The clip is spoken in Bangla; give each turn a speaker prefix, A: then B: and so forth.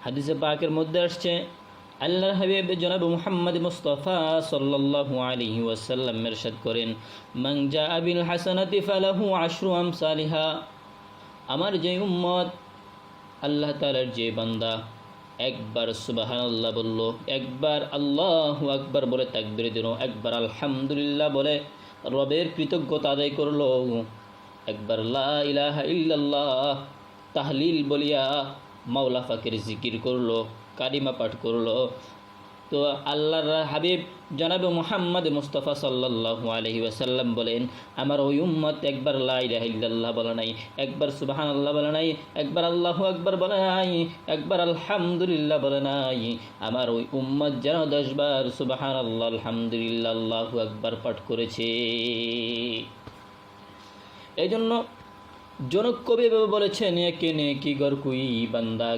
A: হাদিসে পাকের মধ্যে আসছে আল্লাহর হাবিব জনাব মুহাম্মদ মুস্তাফা সাল্লাল্লাহু আলাইহি ওয়াসাল্লাম ইরশাদ করেন, মান জাআ বিল হাসানাতি ফালাহু আশরু আমসালিহা। আমার যে উম্মত, আল্লাহ তাআলার যে বান্দা একবার সুবহানাল্লাহ বলল, একবার আল্লাহু আকবার বলে তাকবীর দিল, একবার আলহামদুলিল্লাহ বলে রবের কৃতজ্ঞতা আদায় করলো, একবার লা ইলাহা ইল্লাল্লাহ তাহলিল বলিয়া মাওলা পাকের জিকির করলো, কালিমা পাঠ করলো, তো আল্লাহর হাবিব জনাবে মুহাম্মদ মুস্তাফা সাল্লাল্লাহু আলাইহি ওয়াসাল্লাম বলেন, আমার ওই উম্মত একবার লা ইলাহা ইল্লাল্লাহ বলে নাই, একবার সুবহানাল্লাহ বলে নাই, একবার আল্লাহু আকবার বলে নাই, একবার আলহামদুলিল্লাহ বলে নাই, আমার ওই উম্মত যেন 10 বার সুবহানাল্লাহ আলহামদুলিল্লাহ আল্লাহু আকবার পাঠ করেছে। এই জন্য জনক কবি বলেছেন, একে নেকি গর কুই বান্দা